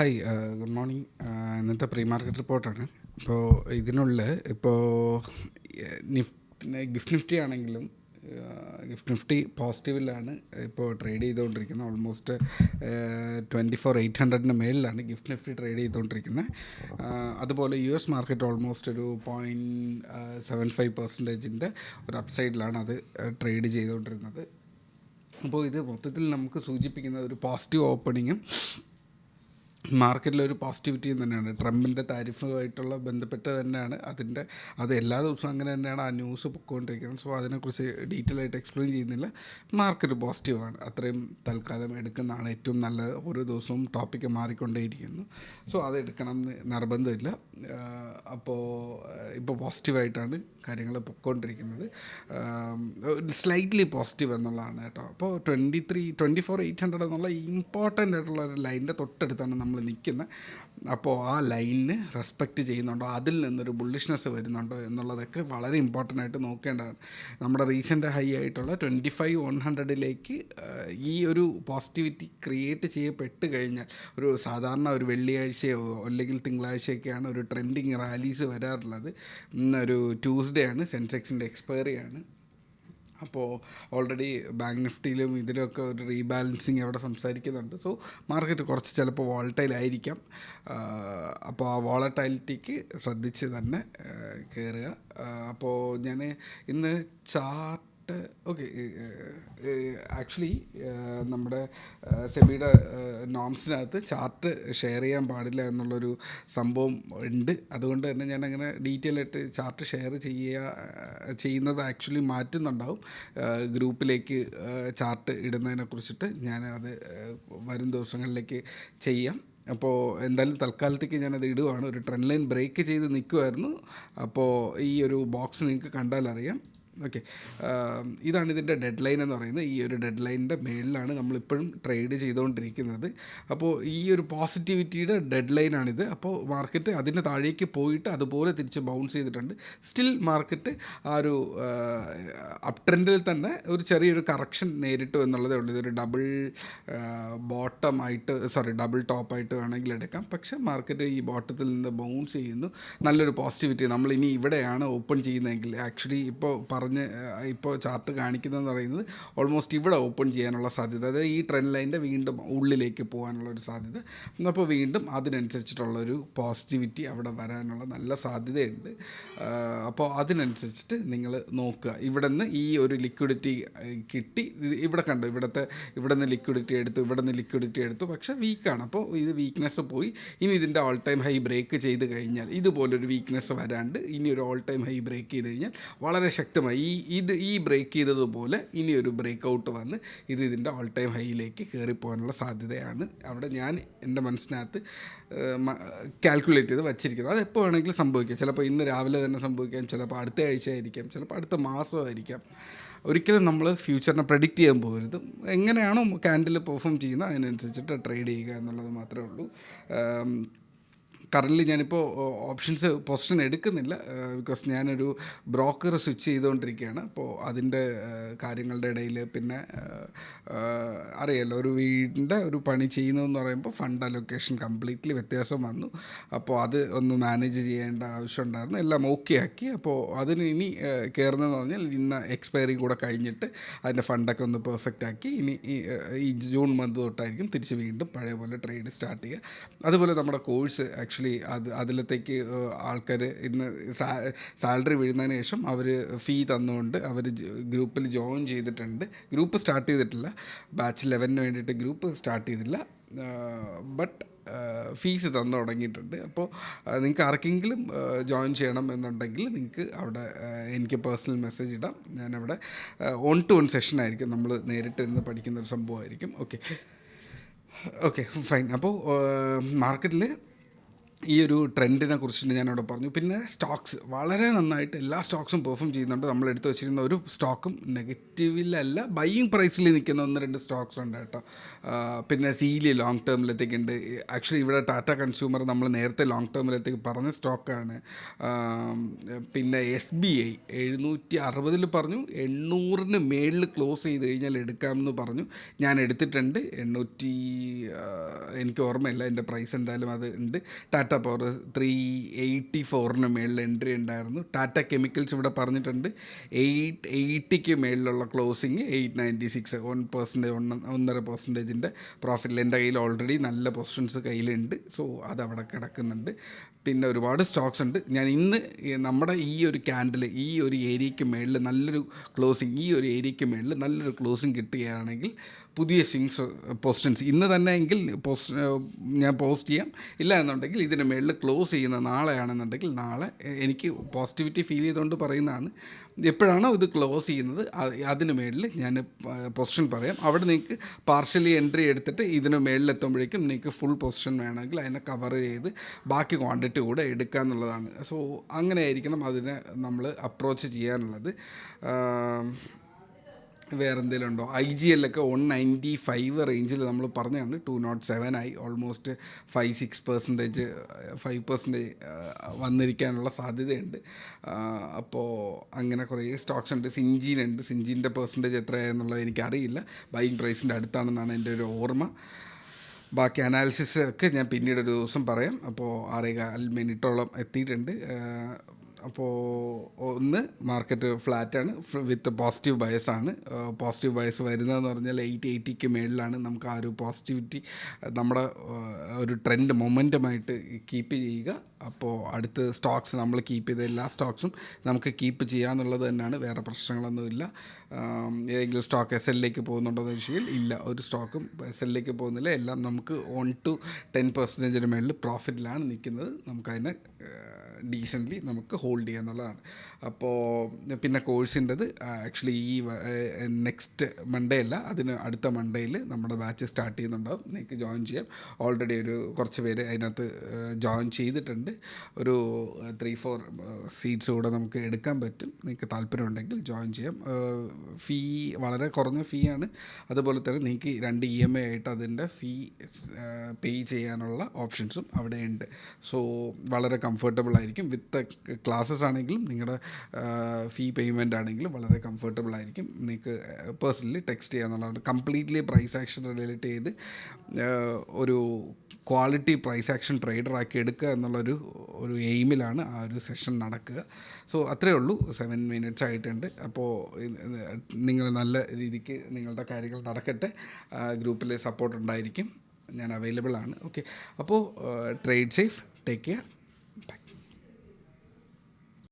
Hi, good morning. ഇന്നത്തെ pre market റിപ്പോർട്ടാണ്. ഇപ്പോൾ ഇതിനുള്ളിൽ ഇപ്പോൾ ഗിഫ്റ്റ് നിഫ്റ്റി ആണെങ്കിലും ഗിഫ്റ്റ് നിഫ്റ്റി പോസിറ്റീവിലാണ് ഇപ്പോൾ ട്രേഡ് ചെയ്തുകൊണ്ടിരിക്കുന്നത്. ഓൾമോസ്റ്റ് 24,800 മേളിലാണ് ഗിഫ്റ്റ് നിഫ്റ്റി ട്രേഡ് ചെയ്തുകൊണ്ടിരിക്കുന്നത്. അതുപോലെ US മാർക്കറ്റ് ഓൾമോസ്റ്റ് ഒരു 0.75% ഒരു അപ്സൈഡിലാണ് അത് ട്രേഡ് ചെയ്തുകൊണ്ടിരുന്നത്. അപ്പോൾ ഇത് മൊത്തത്തിൽ നമുക്ക് സൂചിപ്പിക്കുന്ന ഒരു പോസിറ്റീവ് ഓപ്പണിങ്ങും മാർക്കറ്റിലൊരു പോസിറ്റിവിറ്റിയും തന്നെയാണ്. ട്രംപിൻ്റെ താരിഫുമായിട്ടുള്ള ബന്ധപ്പെട്ട് തന്നെയാണ് അത് എല്ലാ ദിവസവും അങ്ങനെ തന്നെയാണ് ആ ന്യൂസ് പൊയ്ക്കൊണ്ടിരിക്കുന്നത്. സോ അതിനെക്കുറിച്ച് ഡീറ്റെയിൽ ആയിട്ട് എക്സ്പ്ലെയിൻ ചെയ്യുന്നില്ല. മാർക്കറ്റ് പോസിറ്റീവാണ്, അത്രയും തൽക്കാലം എടുക്കുന്നതാണ് ഏറ്റവും നല്ലത്. ഓരോ ദിവസവും ടോപ്പിക്ക് മാറിക്കൊണ്ടേയിരിക്കുന്നു. സോ അത് എടുക്കണം എന്ന് നിർബന്ധമില്ല. ഇപ്പോൾ പോസിറ്റീവായിട്ടാണ് കാര്യങ്ങൾ പൊയ്ക്കൊണ്ടിരിക്കുന്നത്. സ്ലൈറ്റ്ലി പോസിറ്റീവ് എന്നുള്ളതാണ് കേട്ടോ. അപ്പോൾ 24,800 എന്നുള്ള ഇമ്പോർട്ടൻ്റ് ആയിട്ടുള്ള ഒരു ലൈനിൻ്റെ തൊട്ടടുത്താണ് നമ്മൾ നിൽക്കുന്നത്. അപ്പോൾ ആ ലൈനിന് റെസ്പെക്റ്റ് ചെയ്യുന്നുണ്ടോ, അതിൽ നിന്നൊരു ബുള്ളിഷ്നെസ് വരുന്നുണ്ടോ എന്നുള്ളതൊക്കെ വളരെ ഇമ്പോർട്ടൻ്റ് ആയിട്ട് നോക്കേണ്ടതാണ്. നമ്മുടെ റീസെൻ്റ് ഹൈ ആയിട്ടുള്ള 25,100 ഈ ഒരു പോസിറ്റിവിറ്റി ക്രിയേറ്റ് ചെയ്യപ്പെട്ട് കഴിഞ്ഞാൽ സാധാരണ ഒരു വെള്ളിയാഴ്ചയോ അല്ലെങ്കിൽ തിങ്കളാഴ്ചയൊക്കെയാണ് ഒരു ട്രെൻഡിങ് റാലീസ് വരാറുള്ളത്. ഇന്നൊരു ട്യൂസ്ഡേ ആണ്, സെൻസെക്സിൻ്റെ എക്സ്പയറി ആണ്. അപ്പോൾ ഓൾറെഡി ബാങ്ക് നിഫ്റ്റിയിലും ഇതിലൊക്കെ ഒരു റീബാലൻസിങ് അവിടെ സംസാരിക്കുന്നുണ്ട്. സോ മാർക്കറ്റ് കുറച്ച് ചിലപ്പോൾ വോളറ്റൈൽ അപ്പോൾ ആ വോളറ്റൈലിറ്റിക്ക് ശ്രദ്ധിച്ച് തന്നെ കയറുക. അപ്പോൾ ഞാൻ ഇന്ന് ചാർട്ട് ആക്ച്വലി നമ്മുടെ സെബിയുടെ നോംസിനകത്ത് ചാർട്ട് ഷെയർ ചെയ്യാൻ എന്നുള്ളൊരു സംഭവം ഉണ്ട്. അതുകൊണ്ട് തന്നെ ഞാൻ അങ്ങനെ ഡീറ്റെയിൽ ആയിട്ട് ചാർട്ട് ഷെയർ ചെയ്യുന്നത് ആക്ച്വലി മാറ്റുന്നുണ്ടാവും. ഗ്രൂപ്പിലേക്ക് ചാർട്ട് ഇടുന്നതിനെക്കുറിച്ചിട്ട് ഞാൻ അത് വരും ദിവസങ്ങളിലേക്ക് ചെയ്യാം. അപ്പോൾ എന്തായാലും തൽക്കാലത്തേക്ക് ഞാനത് ഇടുവാണ്. ഒരു ട്രെൻഡ് ലൈൻ ബ്രേക്ക് ചെയ്ത് നിൽക്കുമായിരുന്നു. അപ്പോൾ ഈ ഒരു ബോക്സ് നിങ്ങൾക്ക് കണ്ടാലറിയാം. ഓക്കെ, ഇതാണ് ഇതിൻ്റെ ഡെഡ് ലൈൻ എന്ന് പറയുന്നത്. ഈ ഒരു ഡെഡ് ലൈനിൻ്റെ മേളിലാണ് നമ്മളിപ്പോഴും ട്രേഡ് ചെയ്തുകൊണ്ടിരിക്കുന്നത്. അപ്പോൾ ഈ ഒരു പോസിറ്റിവിറ്റിയുടെ ഡെഡ് ലൈനാണിത്. അപ്പോൾ മാർക്കറ്റ് അതിന് താഴേക്ക് പോയിട്ട് അതുപോലെ തിരിച്ച് ബൗൺസ് ചെയ്തിട്ടുണ്ട്. സ്റ്റിൽ മാർക്കറ്റ് ആ ഒരു അപ് ട്രെൻഡിൽ തന്നെ ഒരു ചെറിയൊരു കറക്ഷൻ നേരിട്ടു എന്നുള്ളതേ ഉള്ളൂ. ഇതൊരു ഡബിൾ ടോപ്പായിട്ട് വേണമെങ്കിൽ എടുക്കാം. പക്ഷേ മാർക്കറ്റ് ഈ ബോട്ടത്തിൽ നിന്ന് ബൗൺസ് ചെയ്യുന്നു. നല്ലൊരു പോസിറ്റിവിറ്റി. നമ്മളിനി ഇവിടെയാണ് ഓപ്പൺ ചെയ്യുന്നതെങ്കിൽ ആക്ച്വലി ഇപ്പോൾ ചാർട്ട് കാണിക്കുന്നതെന്ന് പറയുന്നത് ഓൾമോസ്റ്റ് ഇവിടെ ഓപ്പൺ ചെയ്യാനുള്ള സാധ്യത, അതായത് ഈ ട്രെൻഡ് ലൈൻ്റെ വീണ്ടും ഉള്ളിലേക്ക് പോകാനുള്ളൊരു സാധ്യത. അപ്പോൾ വീണ്ടും അതിനനുസരിച്ചിട്ടുള്ളൊരു പോസിറ്റിവിറ്റി അവിടെ വരാനുള്ള നല്ല സാധ്യതയുണ്ട്. അപ്പോൾ അതിനനുസരിച്ചിട്ട് നിങ്ങൾ നോക്കുക. ഇവിടെ നിന്ന് ഈ ഒരു ലിക്വിഡിറ്റി കിട്ടി, ഇവിടെ കണ്ടു, ഇവിടെ നിന്ന് ലിക്വിഡിറ്റി എടുത്തു, പക്ഷേ വീക്കാണ്. അപ്പോൾ ഇത് വീക്ക്നെസ് പോയി. ഇനി ഇതിൻ്റെ ഓൾ ടൈം ഹൈ ബ്രേക്ക് ചെയ്ത് കഴിഞ്ഞാൽ, ഇതുപോലൊരു വീക്ക്നെസ് വരാണ്ട് ഇനി ഒരു ഓൾ ടൈം ഹൈ ബ്രേക്ക് ചെയ്ത് കഴിഞ്ഞാൽ വളരെ ശക്തമായി ഈ ബ്രേക്ക് ചെയ്തതുപോലെ ഇനിയൊരു ബ്രേക്ക് ഔട്ട് വന്ന് ഇതിൻ്റെ ഓൾ ടൈം ഹൈയിലേക്ക് കയറിപ്പോകാനുള്ള സാധ്യതയാണ് അവിടെ ഞാൻ എൻ്റെ മനസ്സിനകത്ത് കാൽക്കുലേറ്റ് ചെയ്ത് വച്ചിരിക്കുന്നത്. അത് എപ്പോൾ വേണമെങ്കിലും സംഭവിക്കാം. ചിലപ്പോൾ ഇന്ന് രാവിലെ തന്നെ സംഭവിക്കാം, ചിലപ്പോൾ അടുത്ത ആഴ്ച ആയിരിക്കാം, ചിലപ്പോൾ അടുത്ത മാസമായിരിക്കാം. ഒരിക്കലും നമ്മൾ ഫ്യൂച്ചറിനെ പ്രെഡിക്റ്റ് ചെയ്യാൻ പോകരുത്. എങ്ങനെയാണോ ക്യാൻഡിൽ പെർഫോം ചെയ്യുന്നത് അതിനനുസരിച്ചിട്ട് ട്രേഡ് ചെയ്യുക എന്നുള്ളത് മാത്രമേ ഉള്ളൂ. കറൻ്റ്ലി ഞാനിപ്പോൾ ഓപ്ഷൻസ് പൊസിഷൻ എടുക്കുന്നില്ല, ബിക്കോസ് ഞാനൊരു ബ്രോക്കർ സ്വിച്ച് ചെയ്തുകൊണ്ടിരിക്കുകയാണ്. അപ്പോൾ അതിൻ്റെ കാര്യങ്ങളുടെ ഇടയിൽ പിന്നെ അറിയാമല്ലോ, ഒരു വീടിൻ്റെ ഒരു പണി ചെയ്യുന്നതെന്ന് പറയുമ്പോൾ ഫണ്ട് അലൊക്കേഷൻ കംപ്ലീറ്റ്ലി വ്യത്യാസം വന്നു. അപ്പോൾ അത് ഒന്ന് മാനേജ് ചെയ്യേണ്ട ആവശ്യമുണ്ടായിരുന്നു. എല്ലാം ഓക്കെ ആക്കി. അപ്പോൾ അതിന് ഇനി കയറുന്നതെന്ന് പറഞ്ഞാൽ ഇന്ന് എക്സ്പയറി കൂടെ കഴിഞ്ഞിട്ട് അതിൻ്റെ ഫണ്ടൊക്കെ ഒന്ന് പെർഫെക്റ്റ് ആക്കി ഇനി ഈ ജൂൺ മന്ത് തൊട്ടായിരിക്കും തിരിച്ച് വീണ്ടും പഴയ പോലെ ട്രേഡ് സ്റ്റാർട്ട് ചെയ്യുക. അതുപോലെ നമ്മുടെ കോഴ്സ് ആക്ച്വലി അതിലത്തേക്ക് ആൾക്കാർ ഇന്ന് സാലറി വീഴുന്നതിന് ശേഷം അവർ ഫീ തന്നുകൊണ്ട് അവർ ഗ്രൂപ്പിൽ ജോയിൻ ചെയ്തിട്ടുണ്ട്. ഗ്രൂപ്പ് സ്റ്റാർട്ട് ചെയ്തിട്ടില്ല, ബാച്ച് 11 വേണ്ടിയിട്ട് ഗ്രൂപ്പ് സ്റ്റാർട്ട് ചെയ്തില്ല, ബട്ട് ഫീസ് തന്നു തുടങ്ങിയിട്ടുണ്ട്. അപ്പോൾ നിങ്ങൾക്ക് ആർക്കെങ്കിലും ജോയിൻ ചെയ്യണം എന്നുണ്ടെങ്കിൽ നിങ്ങൾക്ക് അവിടെ എനിക്ക് പേഴ്സണൽ മെസ്സേജ് ഇടാം. ഞാനവിടെ 1-to-1 സെഷനായിരിക്കും, നമ്മൾ നേരിട്ടിരുന്ന് പഠിക്കുന്നൊരു സംഭവമായിരിക്കും. Okay fine. അപ്പോൾ മാർക്കറ്റിൽ ഈ ഒരു ട്രെൻഡിനെ കുറിച്ചിട്ട് ഞാനിവിടെ പറഞ്ഞു. പിന്നെ സ്റ്റോക്സ് വളരെ നന്നായിട്ട് എല്ലാ സ്റ്റോക്സും പെർഫോം ചെയ്യുന്നുണ്ട്. നമ്മൾ എടുത്ത് വെച്ചിരുന്ന ഒരു സ്റ്റോക്കും നെഗറ്റീവിലല്ല, ബൈയിങ് പ്രൈസിൽ നിൽക്കുന്ന 1-2 സ്റ്റോക്സ് ഉണ്ട് കേട്ടോ. പിന്നെ സീലി ലോങ് ടേമിലത്തേക്കുണ്ട്. ആക്ച്വലി ഇവിടെ ടാറ്റ കൺസ്യൂമർ നമ്മൾ നേരത്തെ ലോങ് ടേമിലത്തേക്ക് പറഞ്ഞ സ്റ്റോക്കാണ്. പിന്നെ SBI 760 പറഞ്ഞു, 800 മേളിൽ ക്ലോസ് ചെയ്ത് കഴിഞ്ഞാൽ എടുക്കാമെന്ന് പറഞ്ഞു. ഞാൻ എടുത്തിട്ടുണ്ട് 800, എനിക്ക് ഓർമ്മയില്ല എൻ്റെ പ്രൈസ്, എന്തായാലും അത് ഉണ്ട്. ടാറ്റ പവർ 384 മേളിൽ എൻട്രി ഉണ്ടായിരുന്നു. ടാറ്റ കെമിക്കൽസ് ഇവിടെ പറഞ്ഞിട്ടുണ്ട് 880 മേളിലുള്ള ക്ലോസിങ് 896, 1%, 1.5% പ്രോഫിറ്റിൽ. എൻ്റെ കയ്യിൽ ഓൾറെഡി നല്ല പൊസിഷൻസ് കയ്യിലുണ്ട്. സോ അതവിടെ കിടക്കുന്നുണ്ട്. പിന്നെ ഒരുപാട് സ്റ്റോക്സ് ഉണ്ട്. ഞാൻ ഇന്ന് നമ്മുടെ ഈ ഒരു ക്യാൻഡിൽ ഈ ഒരു ഏരിയയ്ക്ക് മേളിൽ നല്ലൊരു ക്ലോസിങ്, ഈ ഒരു ഏരിയയ്ക്ക് മേളിൽ നല്ലൊരു ക്ലോസിങ് കിട്ടുകയാണെങ്കിൽ പുതിയ സ്വിങ്സ് പൊസിഷൻസ് ഇന്ന് തന്നെ എങ്കിൽ ഞാൻ പോസ്റ്റ് ചെയ്യാം. ഇല്ല എന്നുണ്ടെങ്കിൽ ഇതിന് മേളിൽ ക്ലോസ് ചെയ്യുന്ന നാളെയാണെന്നുണ്ടെങ്കിൽ നാളെ എനിക്ക് പോസിറ്റിവിറ്റി ഫീൽ ചെയ്തുകൊണ്ട് പറയുന്നതാണ്. എപ്പോഴാണോ ഇത് ക്ലോസ് ചെയ്യുന്നത് അതിന് മേളിൽ ഞാൻ പൊസിഷൻ പറയാം. അവിടെ നിങ്ങൾക്ക് പാർഷ്യലി എൻട്രി എടുത്തിട്ട് ഇതിന് മേളിലെത്തുമ്പോഴേക്കും നിങ്ങൾക്ക് ഫുൾ പൊസിഷൻ വേണമെങ്കിൽ അതിനെ കവർ ചെയ്ത് ബാക്കി ക്വാണ്ടിറ്റി കൂടെ എടുക്കുക എന്നുള്ളതാണ്. സോ അങ്ങനെ ആയിരിക്കണം അതിനെ നമ്മൾ അപ്രോച്ച് ചെയ്യാനുള്ളത്. വേറെ എന്തെങ്കിലും ഉണ്ടോ? IGL 195 റേഞ്ചിൽ നമ്മൾ പറഞ്ഞതാണ്, 207 ആയി. ഓൾമോസ്റ്റ് 5% വന്നിരിക്കാനുള്ള സാധ്യതയുണ്ട്. അപ്പോൾ അങ്ങനെ കുറേ സ്റ്റോക്സ് ഉണ്ട്. സിഞ്ചീനുണ്ട്. സിഞ്ചീൻ്റെ പെർസെൻറ്റേജ് എത്രയാണെന്നുള്ളത് എനിക്കറിയില്ല. ബൈയിങ് പ്രൈസിൻ്റെ അടുത്താണെന്നാണ് എൻ്റെ ഒരു ഓർമ്മ. ബാക്കി അനാലിസിസ് ഒക്കെ ഞാൻ പിന്നീട് ഒരു ദിവസം പറയാം. അപ്പോൾ 6.25 മിനിറ്റോളം എത്തിയിട്ടുണ്ട്. അപ്പോൾ ഒന്ന്, മാർക്കറ്റ് ഫ്ലാറ്റാണ് വിത്ത് പോസിറ്റീവ് ബയസാണ്. പോസിറ്റീവ് ബയസ് വരുന്നതെന്ന് പറഞ്ഞാൽ 880 മേളിലാണ്. നമുക്ക് ആ ഒരു പോസിറ്റിവിറ്റി നമ്മുടെ ഒരു ട്രെൻഡ് മൊമെൻറ്റമായിട്ട് കീപ്പ് ചെയ്യുക. അപ്പോൾ അടുത്ത സ്റ്റോക്സ് നമ്മൾ കീപ്പ് ചെയ്ത എല്ലാ സ്റ്റോക്സും നമുക്ക് കീപ്പ് ചെയ്യാന്നുള്ളത് തന്നെയാണ്. വേറെ പ്രശ്നങ്ങളൊന്നുമില്ല. ഏതെങ്കിലും സ്റ്റോക്ക് SLലേക്ക് പോകുന്നുണ്ടോയെന്ന് ചോദിച്ചാൽ ഇല്ല, ഒരു സ്റ്റോക്കും SLലേക്ക് പോകുന്നില്ല. എല്ലാം നമുക്ക് 1-10% മേളിൽ പ്രോഫിറ്റിലാണ് നിൽക്കുന്നത്. നമുക്കതിനെ ഡീസൻ്റ്ലി നമുക്ക് ഹോൾഡ് ചെയ്യുക എന്നുള്ളതാണ്. അപ്പോൾ പിന്നെ കോഴ്സിൻ്റെത് ആക്ച്വലി ഈ നെക്സ്റ്റ് മൺഡേ അല്ല, അതിന് അടുത്ത മൺഡേയിൽ നമ്മുടെ ബാച്ച് സ്റ്റാർട്ട് ചെയ്യുന്നുണ്ടാവും. നിങ്ങൾക്ക് ജോയിൻ ചെയ്യാം. ഓൾറെഡി കുറച്ച് പേര് അതിനകത്ത് ജോയിൻ ചെയ്തിട്ടുണ്ട്. ഒരു 3-4 സീറ്റ്സ് കൂടെ നമുക്ക് എടുക്കാൻ പറ്റും. നിങ്ങൾക്ക് താല്പര്യമുണ്ടെങ്കിൽ ജോയിൻ ചെയ്യാം. ഫീ വളരെ കുറഞ്ഞ ഫീ ആണ്. അതുപോലെ തന്നെ നിങ്ങൾക്ക് 2 EMI ആയിട്ട് അതിൻ്റെ ഫീ പേ ചെയ്യാനുള്ള ഓപ്ഷൻസും അവിടെ ഉണ്ട്. സോ വളരെ കംഫർട്ടബിൾ ആയിരിക്കും. വിത്ത് ക്ലാസ്സസ് ആണെങ്കിലും നിങ്ങളുടെ ഫീ പേയ്മെൻ്റ് ആണെങ്കിലും വളരെ കംഫർട്ടബിൾ ആയിരിക്കും. നിങ്ങൾക്ക് പേഴ്സണലി ടെക്സ്റ്റ് ചെയ്യാന്നുള്ളതാണ്. കംപ്ലീറ്റ്ലി പ്രൈസ് ആക്ഷൻ റിലേറ്റ് ചെയ്ത് ഒരു ക്വാളിറ്റി പ്രൈസ് ആക്ഷൻ ട്രേഡറാക്കി എടുക്കുക എന്നുള്ളൊരു എയിമിലാണ് ആ ഒരു സെഷൻ നടക്കുക. സോ അത്രയേ ഉള്ളൂ. 7 മിനിറ്റ്സ് ആയിട്ടുണ്ട്. അപ്പോൾ നിങ്ങൾ നല്ല രീതിക്ക് നിങ്ങളുടെ കാര്യങ്ങൾ നടക്കട്ടെ. ഗ്രൂപ്പിൽ സപ്പോർട്ട് ഉണ്ടായിരിക്കും. ഞാൻ അവൈലബിൾ ആണ്. ഓക്കെ, അപ്പോൾ ട്രേഡ് സേഫ്, ടേക്ക് കെയർ.